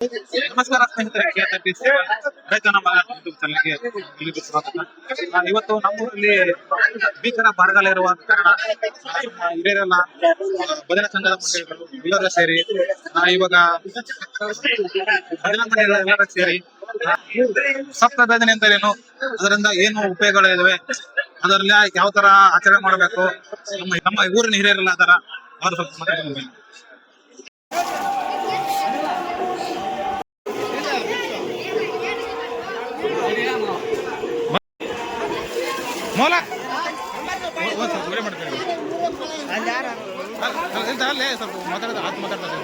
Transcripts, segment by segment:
ನಮಸ್ಕಾರ ಸ್ನೇಹಿತರೆ, ರೈತ ನಮ್ಮ ಯೂಟ್ಯೂಬ್ ಚಾನಲ್ಗೆ ಎಲ್ರಿಗೂ ಸ್ವಾಗತ. ಇವತ್ತು ನಮ್ಮೂರಲ್ಲಿ ಭೀಕರ ಬರಗಾಲ ಇರುವ ಕಾರಣ ಹಿರಿಯರೆಲ್ಲ ಭಜನಾ ಸಂಘದ ಮಂಡಳಿಗಳು ಎಲ್ಲರೂ ಸೇರಿ ಇವಾಗ ಭಜನಾ ಮಂಡಳಿಗಳೆಲ್ಲರೂ ಸೇರಿ ಸಪ್ತ ಭಜನೆ ಅಂತಾರೇನು, ಅದರಿಂದ ಏನು ಉಪಯೋಗಗಳಿದಾವೆ, ಅದರಲ್ಲಿ ಯಾವ ತರ ಆಚರಣೆ ಮಾಡಬೇಕು, ನಮ್ಮ ಊರಿನ ಹಿರಿಯರೆಲ್ಲ ಅದರ ಅವರು ಸ್ವಲ್ಪ ಮಾತಾಡ್ಕೊಂಡು ಮೌಲ ಸ್ವಲ್ಪ ಮಾಡ್ತಾರೆ ಅಲ್ಲೇ ಸ್ವಲ್ಪ ಮಾತಾಡೋದು ಆತ್ ಮಾತಾಡ್ತಾರೆ.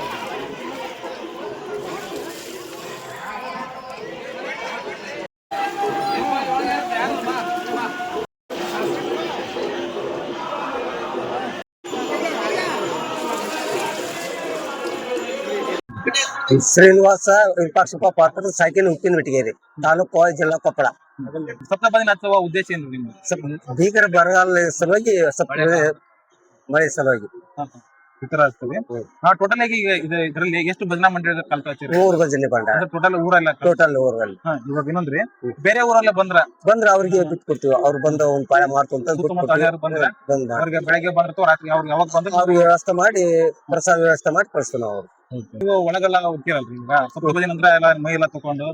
ಶ್ರೀನಿವಾಸ ವಿರೂಪಾಕ್ಷಪ್ಪ ಪಾತ್ರ ಸೈಕಲ್ ಉಪ್ಪಿನ ಬಿಟ್ಟಿಗೇರಿ ತಾಲೂಕು ಜಿಲ್ಲಾ ಕೊಪ್ಪಳ. ಸಪ್ತಪದಿ ಹಚ್ಚುವ ಉದ್ದೇಶ ಏನು ನಿಮ್ಗೆ? ಭೀಕರ ಬರಗಾಲ ಸಲುವಾಗಿ ಮಳೆ ಸಲುವಾಗಿ ಈ ತರ ಆಗ್ತದೆ. ಟೋಟಲ್ ಆಗಿ ಇದರಲ್ಲಿ ಎಷ್ಟು ಭಜನಾ ಮಂಡಳಿ ಕಲ್ತ ಹಚ್ಚಿರಿ? 3 ಭಜನೆ ಬಂಡ ಟೋಟಲ್ ಊರಲ್ಲ. ಟೋಟಲ್ ಊರಲ್ಲಿ. ಇವಾಗ ಇನ್ನೊಂದ್ರಿ ಬೇರೆ ಊರಲ್ಲ ಬಂದ್ರ ಅವ್ರಿಗೆ ಬಿಟ್ಟು ಕೊಡ್ತೀವಿ. ಅವ್ರು ಬಂದ ಒಂದ್ ಪಾಯ ಮಾಡ್ತಂತ ಅವ್ರಿಗೆ ಬೆಳಗ್ಗೆ ಬಂದಿರ್ತಾವ, ರಾತ್ರಿ ಅವ್ರಿಗೆ ಯಾವಾಗ ಬಂದ್ರೆ ಅವ್ರಿಗೆ ವ್ಯವಸ್ಥೆ ಮಾಡಿ ಪ್ರಸಾದ ವ್ಯವಸ್ಥೆ ಮಾಡಿ ಕಳಿಸ್ತೀವಿ ನಾವು. ನೀವು ಒಳಗೆಲ್ಲ ಹೋಗ್ತೀರಲ್ರಿ, ಈಗ ಸಪ್ತಪದಿ ನಂತರ ಎಲ್ಲ ಮೈ ಎಲ್ಲ ತಗೊಂಡು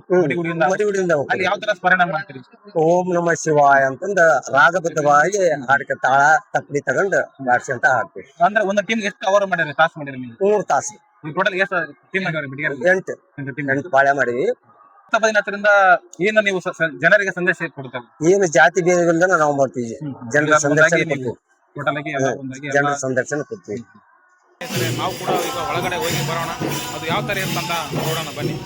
ಮಡಿಗುಡಿಯಿಂದ ಅಲ್ಲಿ ಯಾವ ತರ ಸ್ಮರಣೆ ಮಾಡ್ತೀರಿ? ಓಂ ನಮ ಶಿವಾಯ ಅಂತಂದ ರಾಗಬದ್ಧವಾಗಿ ಹಾಡಕ್ಕೆ ತಾಳ ತಪ್ಪಡಿ ತಗೊಂಡು ಬಾಡ್ಸಿ ಅಂತ ಹಾಡ್ತೀವಿ. ಅಂದ್ರೆ ಒಂದು ಟೀಮ್ ಎಷ್ಟು ಅವರ್ ಮಾಡಿರಿ, ತಾಸು ಮಾಡಿರಿ ನೀವು? 3 ತಾಸು. ಟೋಟಲ್ ಎಷ್ಟು ಟೀಮ್ ಆಗಿರಿ? 8 ಪಾಳ್ಯ ಮಾಡಿವಿ. ಸಪ್ತಪದಿ ಹತ್ತರಿಂದ ಏನು ನೀವು ಜನರಿಗೆ ಸಂದೇಶ ಕೊಡ್ತಾರೆ? ಏನು ಜಾತಿ ಭೇದವಿಲ್ಲದ ನಾವು ಮಾಡ್ತೀವಿ. ಜನರ ಸಂದರ್ಶನ ಕೊಡ್ತೀವಿ. ಟೋಟಲ್ ಆಗಿ ಜನರ ಸಂದರ್ಶನ ಕೊಡ್ತೀವಿ. ನಾವು ಕೂಡ ಈಗ ಒಳಗಡೆ ಹೋಗಿ ಬರೋಣ, ಅದು ಯಾವ ತರ ಇರ್ತಂತ ನೋಡೋಣ ಬನ್ನಿ.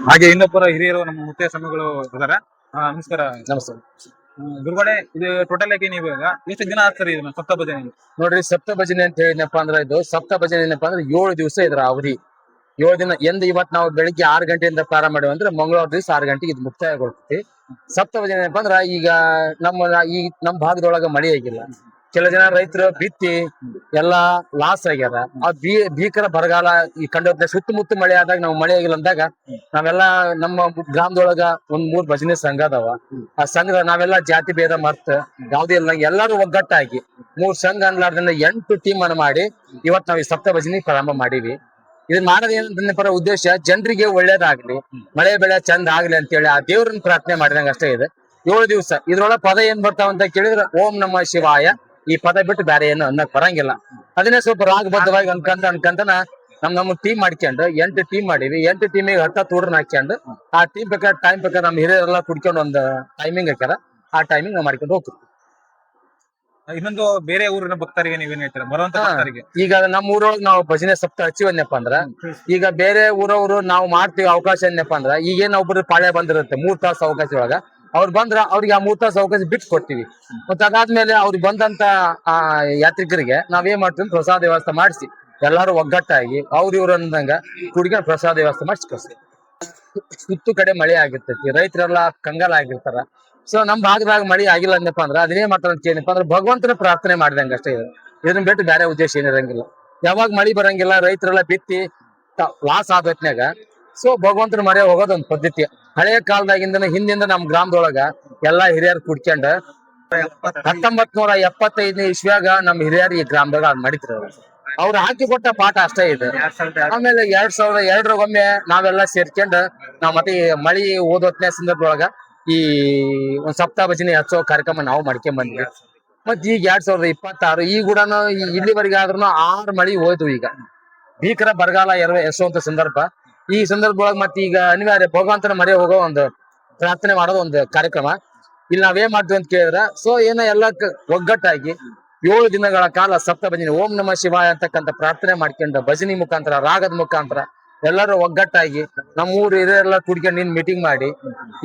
ಹಾಗೆ ಇನ್ನೊಬ್ಬರ ಹಿರಿಯರು ನಮ್ಮ ಮುಖ್ಯ ಸ್ವಾಮಿಗಳು ಇದಾರೆ. ನಮಸ್ಕಾರ. ನಮಸ್ತೆ ಗುರುಗಳೇ, ಇದು ಟೋಟಲ್ ಆಗಿ ನೀವು ಎಷ್ಟು ದಿನ ಆಗ್ತಾರೆ ಇದನ್ನ ಸಪ್ತ ಭಜನೆ? ನೋಡ್ರಿ, ಸಪ್ತ ಭಜನೆ ಅಂತ ಹೇಳಿನಪ್ಪಾ ಅಂದ್ರೆ ಇದು ಸಪ್ತ ಭಜನೆ ಏನಪ್ಪಾ ಅಂದ್ರೆ 7 ದಿವಸ ಇದ್ರ ಅವಧಿ. 7 ದಿನ ಇವತ್ತು ನಾವು ಬೆಳಿಗ್ಗೆ 6 ಗಂಟೆಯಿಂದ ಪ್ರಾರಂಭ ಮಾಡಿವಿ ಅಂದ್ರೆ ಮಂಗಳವಾರ ದಿವಸ 6 ಗಂಟೆಗೆ ಇದು ಮುಕ್ತಾಯಗೊಳ್ತೈತಿ. ಸಪ್ತ ಭಜನೆ ಏನಪ್ಪಾ ಅಂದ್ರ ಈಗ ನಮ್ಮ ಭಾಗದೊಳಗ ಮಳೆ ಆಗಿಲ್ಲ. ಕೆಲ ಜನ ರೈತರು ಬಿತ್ತಿ ಎಲ್ಲಾ ಲಾಸ್ ಆಗ್ಯಾರ. ಆ ಭೀಕರ ಬರಗಾಲ ಈ ಕಂಡ ಸುತ್ತಮುತ್ತ ಮಳೆ ಆದಾಗ ನಾವು ಮಳೆ ಆಗಿಲ್ಲ ಅಂದಾಗ ನಾವೆಲ್ಲಾ ನಮ್ಮ ಗ್ರಾಮದೊಳಗ 3 ಭಜನೆ ಸಂಘ ಅದಾವ. ಆ ಸಂಘದ ನಾವೆಲ್ಲಾ ಜಾತಿ ಭೇದ ಮರ್ತ ಯಾವ್ದೇ ಇಲ್ಲ, ಎಲ್ಲಾರು ಒಗ್ಗಟ್ಟಾಗಿ 3 ಸಂಘ ಅನ್ಲಾರ್ದಿಂದ 8 ಟೀಮ್ ಅನ್ನು ಮಾಡಿ ಇವತ್ ನಾವ್ ಈ ಸಪ್ತ ಭಜನೆ ಪ್ರಾರಂಭ ಮಾಡೀವಿ. ಇದನ್ ಮಾಡೋದ್ ಏನಂತ ಉದ್ದೇಶ, ಜನರಿಗೆ ಒಳ್ಳೇದಾಗ್ಲಿ, ಮಳೆ ಬೆಳೆ ಚಂದ ಆಗ್ಲಿ ಅಂತ ಹೇಳಿ ಆ ದೇವ್ರನ್ನ ಪ್ರಾರ್ಥನೆ ಮಾಡಿದಂಗ ಅಷ್ಟೇ ಇದೆ. 7 ದಿವಸ ಇದ್ರೊಳಗ ಪದ ಏನ್ ಬರ್ತಾವ ಅಂತ ಕೇಳಿದ್ರೆ ಓಂ ನಮ ಶಿವಾಯ, ಈ ಪದ ಬಿಟ್ಟು ಬೇರೆ ಏನು ಅನ್ನಕ್ ಬರಂಗಿಲ್ಲ. ಅದನ್ನೇ ಸ್ವಲ್ಪ ರಾಗಬದ್ಧವಾಗಿ ಅನ್ಕಂತನ ನಮ್ಮ ಟೀಮ್ ಮಾಡ್ಕೊಂಡು 8 ಟೀಮ್ ಮಾಡೀವಿ. 8 ಟೀಮಿಗೆ 10 ತೂಡ್ರನ್ನ ಹಾಕ್ಕೊಂಡು ಆ ಟೈಮ್ ಪ್ರಕಾರ ನಮ್ಮ ಹಿರಿಯರೆಲ್ಲ ಕುಡ್ಕೊಂಡು ಒಂದು ಟೈಮಿಂಗ್ ಹಾಕ್ಯಾರ. ಆ ಟೈಮಿಂಗ್ ನಾವು ಮಾಡ್ಕೊಂಡು ಹೋಗ್ತೀವಿ. ಇನ್ನೊಂದು ಬೇರೆ ಊರಿನ ಭಕ್ತರಿಗೆ ನೀವೇನ್ ಹೇಳ್ತೀರಾ, ಬರುವಂತ ಭಕ್ತರಿಗೆ? ಈಗ ನಮ್ಮ ಊರೊಳಗೆ ನಾವು ಭಜನೆ ಸಪ್ತ ಹಚ್ಚಿವನ್ನಪ್ಪ ಅಂದ್ರ, ಈಗ ಬೇರೆ ಊರವರು ನಾವು ಮಾಡ್ತೀವಿ ಅವಕಾಶ ಏನಪ್ಪಾ ಅಂದ್ರ, ಈಗೇನ್ ಒಬ್ರು ಪಾಳ್ಯ ಬಂದಿರುತ್ತೆ 3 ತಾಸು ಅವಕಾಶ ಒಳಗ ಅವ್ರು ಬಂದ್ರ ಅವ್ರಿಗೆ ಆ 3 ತಾಸು ಅವಕಾಶ ಬಿಟ್ಟು ಕೊಡ್ತೀವಿ. ಮತ್ತೆ ಅದಾದ್ಮೇಲೆ ಅವ್ರಿಗೆ ಬಂದಂತ ಯಾತ್ರಿಕರಿಗೆ ನಾವೇನ್ ಮಾಡ್ತೀವಿ, ಪ್ರಸಾದ ವ್ಯವಸ್ಥೆ ಮಾಡಿಸಿ ಎಲ್ಲಾರು ಒಗ್ಗಟ್ಟಾಗಿ ಇವ್ರು ಅಂದಂಗ ಕುಡಿಗೆ ಪ್ರಸಾದ ವ್ಯವಸ್ಥೆ ಮಾಡಿಸಿ ಕಳಿಸ್ತೀವಿ. ಸುತ್ತು ಕಡೆ ಮಳೆ ಆಗಿರ್ತೈತಿ, ರೈತರೆಲ್ಲ ಕಂಗಾಲ ಆಗಿರ್ತಾರ. ಸೊ ನಮ್ ಭಾಗದಾಗ ಮಳಿ ಆಗಿಲ್ಲ ಅಂದಪ್ಪ ಅಂದ್ರ ಅದನ್ನೇ ಮಾತಾಡ ಏನಪ್ಪಾ ಅಂದ್ರೆ ಭಗವಂತನ ಪ್ರಾರ್ಥನೆ ಮಾಡಿದಂಗ ಅಷ್ಟೇ ಇದೆ. ಇದನ್ನ ಬಿಟ್ಟು ಬೇರೆ ಉದ್ದೇಶ ಏನಿರಂಗಿಲ್ಲ. ಯಾವಾಗ ಮಳಿ ಬರಂಗಿಲ್ಲ, ರೈತರೆಲ್ಲ ಬಿತ್ತಿ ಲಾಸ್ ಆದ್ವತ್ನ್ಯಾಗ ಸೊ ಭಗವಂತನ ಮರೆ ಹೋಗೋದ್ ಒಂದ್ ಪದ್ಧತಿ. ಹಳೆಯ ಕಾಲದಾಗಿಂದ ಹಿಂದಿಂದ ನಮ್ ಗ್ರಾಮದೊಳಗ ಎಲ್ಲಾ ಹಿರಿಯರ್ ಕುಡ್ಕೊಂಡ 1975ನೇ ಇಸ್ವ್ಯಾಗ ನಮ್ ಹಿರಿಯರ್ ಈ ಗ್ರಾಮದಾಗ ಅದ್ ಮಾಡಿದ್ರು. ಅವ್ರು ಹಾಕಿ ಕೊಟ್ಟ ಪಾಠ ಅಷ್ಟೇ ಇದೆ. ಆಮೇಲೆ 2002 ನಾವೆಲ್ಲ ಸೇರ್ಕೊಂಡ್ ನಾವ್ ಮತ್ತೆ ಈ ಮಳಿ ಓದೋತ್ನೇ ಸಂದರ್ಭದೊಳಗ ಈ ಒಂದ್ ಸಪ್ತಾಹ ಭಜನೆ ಹಚ್ಚೋ ಕಾರ್ಯಕ್ರಮ ನಾವು ಮಾಡ್ಕೊಂಡ್ ಬಂದ್ವಿ. ಮತ್ ಈಗ 2026 ಈ ಕೂಡ ಇಲ್ಲಿವರೆಗೆ ಆದ್ರೂ 6 ಮಳಿ ಹೋಯ್ತು. ಈಗ ಭೀಕರ ಬರಗಾಲ ಎಸುವಂತ ಸಂದರ್ಭ. ಈ ಸಂದರ್ಭದೊಳಗ ಮತ್ತೆ ಈಗ ಅನಿವಾರ್ಯ ಭಗವಂತನ ಮರೆ ಹೋಗೋ ಒಂದು ಪ್ರಾರ್ಥನೆ ಮಾಡೋದು ಒಂದು ಕಾರ್ಯಕ್ರಮ. ಇಲ್ಲಿ ನಾವೇನ್ ಮಾಡ್ತೀವಿ ಅಂತ ಕೇಳಿದ್ರ, ಸೊ ಏನೋ ಎಲ್ಲ ಒಗ್ಗಟ್ಟಾಗಿ 7 ದಿನಗಳ ಕಾಲ ಸಪ್ತ ಭಜನೆ ಓಂ ನಮಃ ಶಿವಾಯ ಅಂತಕ್ಕಂಥ ಪ್ರಾರ್ಥನೆ ಮಾಡ್ಕೊಂಡು ಭಜನಿ ಮುಖಾಂತರ ರಾಗದ ಮುಖಾಂತರ ಎಲ್ಲರೂ ಒಗ್ಗಟ್ಟಾಗಿ ನಮ್ಮೂರು ಹಿರಿಯರೆಲ್ಲ ಕೂಡ್ಕೊಂಡು ನಿನ್ ಮೀಟಿಂಗ್ ಮಾಡಿ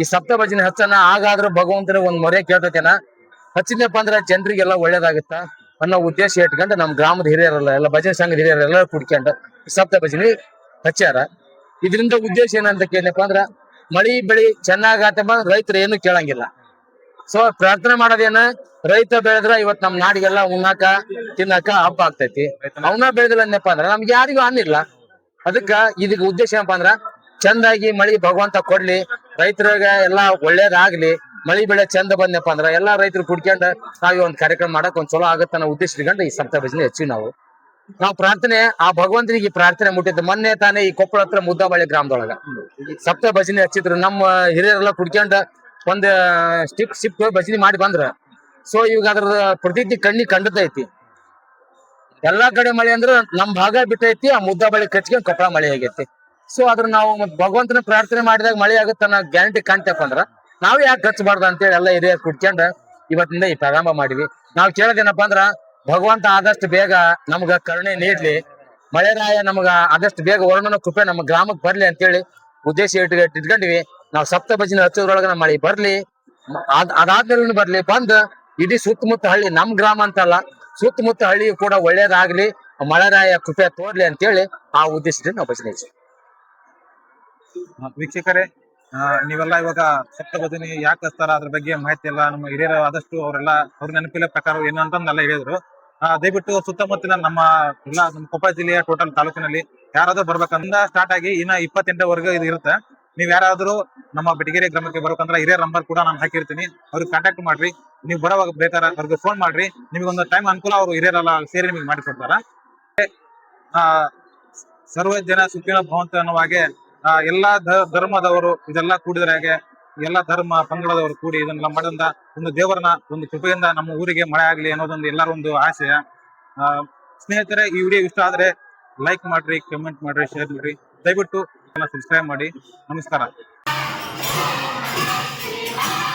ಈ ಸಪ್ತ ಭಜನೆ ಹಚ್ಚನ. ಹಾಗಾದ್ರೂ ಭಗವಂತನ ಒಂದ್ ಮೊರೆ ಕೇಳ್ತೇನ, ಹಚ್ಚಿದ್ನಪ್ಪ ಅಂದ್ರೆ ಜನರಿಗೆಲ್ಲ ಒಳ್ಳೇದಾಗುತ್ತ ಅನ್ನೋ ಉದ್ದೇಶ ಇಟ್ಕೊಂಡು ನಮ್ ಗ್ರಾಮದ ಹಿರಿಯರೆಲ್ಲ ಎಲ್ಲ ಭಜನೆ ಸಂಘದ ಹಿರಿಯರೆಲ್ಲ ಕೂಡ್ಕೊಂಡು ಸಪ್ತ ಭಜನೆ ಹಚ್ಚಾರ. ಇದರಿಂದ ಉದ್ದೇಶ ಏನಂತ ಕೇಳಿನಪ್ಪ ಅಂದ್ರ ಮಳಿ ಬೆಳಿ ಚೆನ್ನಾಗತ್ತಪ್ಪ ರೈತರು ಏನು ಕೇಳಂಗಿಲ್ಲ. ಸೊ ಪ್ರಾರ್ಥನೆ ಮಾಡೋದೇನ, ರೈತ ಬೆಳೆದ್ರ ಇವತ್ ನಮ್ ನಾಡಿಗೆಲ್ಲ ಉಣ್ಣಾಕ ತಿನ್ನಾಕ ಹಬ್ಬ ಆಗ್ತೈತಿ. ಅವನ ಬೆಳೆದಿಲ್ಲ ಅನ್ನಪ್ಪ ಅಂದ್ರ ನಮ್ಗೆ ಯಾರಿಗೂ ಅನ್ನಿಲ್ಲ. ಅದಕ್ಕ ಇದಕ್ಕೆ ಉದ್ದೇಶ ಏನಪ್ಪಾ ಅಂದ್ರ ಚಂದಾಗಿ ಮಳಿ ಭಗವಂತ ಕೊಡ್ಲಿ, ರೈತರಿಗೆ ಎಲ್ಲಾ ಒಳ್ಳೇದಾಗ್ಲಿ, ಮಳಿ ಬೆಳೆ ಚಂದ ಬಂದಪ್ಪ ಅಂದ್ರ ಎಲ್ಲಾ ರೈತರು ಕುಡ್ಕೊಂಡ್ ನಾವ್ ಒಂದ್ ಕಾರ್ಯಕ್ರಮ ಮಾಡಕ್ ಒಂದ್ ಚಲೋ ಆಗತ್ತ ಅನ್ನೋ ಉದ್ದೇಶ ಇಟ್ಕೊಂಡು ಈ ಸಪ್ತ ಭಜನೆ ಹಚ್ಚಿ ನಾವು ಪ್ರಾರ್ಥನೆ ಆ ಭಗವಂತನಿಗೆ ಪ್ರಾರ್ಥನೆ ಮುಟ್ಟಿದ್ದು. ಮೊನ್ನೆ ತಾನೇ ಈ ಕೊಪ್ಪಳ ಹತ್ರ ಮುದ್ದಾಬಳ್ಳಿ ಗ್ರಾಮದೊಳಗ ಸಪ್ತ ಭಜನೆ ಹಚ್ಚಿದ್ರು. ನಮ್ಮ ಹಿರಿಯರೆಲ್ಲ ಕುಡ್ಕೊಂಡ ಒಂದ್ ಸ್ಟಿಪ್ ಭಜನೆ ಮಾಡಿ ಬಂದ್ರ. ಸೊ ಇವಾಗ ಅದ್ರ ಪ್ರತೀತಿ ಕಂಡತೈತಿ. ಎಲ್ಲಾ ಕಡೆ ಮಳೆ ಅಂದ್ರ ನಮ್ ಭಾಗ ಬಿಟ್ಟೈತಿ, ಆ ಮುದ್ದಾಬಳ್ಳಿ ಕಚ್ಕೊಂಡ್ ಕೊಪ್ಪಳ ಮಳೆ ಆಗೈತಿ. ಸೊ ಅದ್ರ ನಾವು ಭಗವಂತನ ಪ್ರಾರ್ಥನೆ ಮಾಡಿದಾಗ ಮಳೆ ಆಗುತ್ತೆ ಅನ್ನೋ ಗ್ಯಾರಂಟಿ ಕಾಣ್ತಪ್ಪ ಅಂದ್ರ ನಾವ್ ಯಾಕೆ ಹಚ್ಚಬಾರ್ದು ಅಂತೇಳಿ ಎಲ್ಲ ಹಿರಿಯರ್ ಕುಡ್ಕೊಂಡ ಇವತ್ತಿಂದ ಈ ಪ್ರಾರಂಭ ಮಾಡಿವಿ. ನಾವ್ ಕೇಳೋದೇನಪ್ಪಾ ಅಂದ್ರ ಭಗವಂತ ಆದಷ್ಟು ಬೇಗ ನಮ್ಗ ಕರುಣೆ ನೀಡ್ಲಿ, ಮಳೆರಾಯ ನಮ್ಗ ಆದಷ್ಟು ಬೇಗ ವರ್ಣನ ಕೃಪೆ ನಮ್ಮ ಗ್ರಾಮಕ್ಕೆ ಬರ್ಲಿ ಅಂತೇಳಿ ಉದ್ದೇಶ ಇಟ್ಕೊಂಡಿವಿ. ನಾವ್ ಸಪ್ತ ಭಜನೆ ಹಚ್ಚೋದ್ರೊಳಗ ನಮ್ಮ ಮಳಿ ಬರ್ಲಿ, ಅದಾದ್ಮೇಲೆ ಬರ್ಲಿ, ಬಂದ್ ಇಡೀ ಸುತ್ತಮುತ್ತ ಹಳ್ಳಿ ನಮ್ ಗ್ರಾಮ ಅಂತಲ್ಲ ಸುತ್ತಮುತ್ತ ಹಳ್ಳಿ ಕೂಡ ಒಳ್ಳೇದಾಗ್ಲಿ, ಮಳೆರಾಯ ಕೃಪೆ ತೋರ್ಲಿ ಅಂತೇಳಿ ಆ ಉದ್ದೇಶದಿಂದ ನಾವು ಭಜನೆ ಹಚ್ಚಿವಿ. ವೀಕ್ಷಕರೇ, ನೀವೆಲ್ಲ ಇವಾಗ ಸಪ್ತ ಭಜನೆ ಯಾಕೆ ಹಚ್ತಾರ ಅದ್ರ ಬಗ್ಗೆ ಮಾಹಿತಿ ಎಲ್ಲ ನಮ್ಮ ಹಿರಿಯರು ಆದಷ್ಟು ಅವರೆಲ್ಲ ಅವ್ರ ನೆನಪಿನ ಪ್ರಕಾರ ಏನು ಅಂತಂದೆಲ್ಲ ಹೇಳಿದ್ರು. ದಯವಿಟ್ಟು ಸುತ್ತಮುತ್ತಲಿನ ನಮ್ಮ ಕೊಪ್ಪಳ ಜಿಲ್ಲೆಯ ಟೋಟಲ್ ತಾಲೂಕಿನಲ್ಲಿ ಯಾರಾದ್ರೂ ಬರ್ಬೇಕಂದ ಸ್ಟಾರ್ಟ್ ಆಗಿ ಇನ್ನ 28ವರೆಗೂ ಇದು ಇರುತ್ತೆ. ನೀವ್ ಯಾರಾದ್ರೂ ನಮ್ಮ ಬೆಟಗೇರಿ ಗ್ರಾಮಕ್ಕೆ ಬರ್ಬೇಕಂದ್ರೆ ಹಿರಿಯರ ನಂಬರ್ ಕೂಡ ನಾನು ಹಾಕಿರ್ತೀನಿ, ಅವ್ರಿಗೆ ಕಾಂಟ್ಯಾಕ್ಟ್ ಮಾಡ್ರಿ. ನೀವು ಬರೋವಾಗ ಬೇಕಾದ್ರೆ ಅವ್ರಿಗೆ ಫೋನ್ ಮಾಡ್ರಿ, ನಿಮ್ಗೊಂದು ಟೈಮ್ ಅನುಕೂಲ ಅವ್ರು ಹಿರಿಯರೆಲ್ಲ ಸೇರಿ ನಿಮಗೆ ಮಾಡಿಕೊಡ್ತಾರ. ಸರ್ವ ಜನ ಸುಖಿನೋ ಭವಂತು ಅನ್ನೋ ಹಾಗೆ ಎಲ್ಲಾ ಧರ್ಮದವರು ಇದೆಲ್ಲ ಕೂಡಿದ್ರ ಹಾಗೆ ಎಲ್ಲಾ ಧರ್ಮ ಪಂಗಡದವರು ಕೂಡಿ ಇದನ್ನೆಲ್ಲ ಮಾಡೋದ್ರಿಂದ ಒಂದು ದೇವರನ್ನ ಒಂದು ಕೃಪೆಯಿಂದ ನಮ್ಮ ಊರಿಗೆ ಮಳೆ ಆಗ್ಲಿ ಅನ್ನೋದೊಂದು ಎಲ್ಲರ ಒಂದು ಆಶಯ. ಸ್ನೇಹಿತರೆ, ಈ ವಿಡಿಯೋ ಇಷ್ಟ ಆದ್ರೆ ಲೈಕ್ ಮಾಡ್ರಿ, ಕಮೆಂಟ್ ಮಾಡ್ರಿ, ಶೇರ್ ಮಾಡ್ರಿ, ದಯವಿಟ್ಟು ಸಬ್ಸ್ಕ್ರೈಬ್ ಮಾಡಿ. ನಮಸ್ಕಾರ.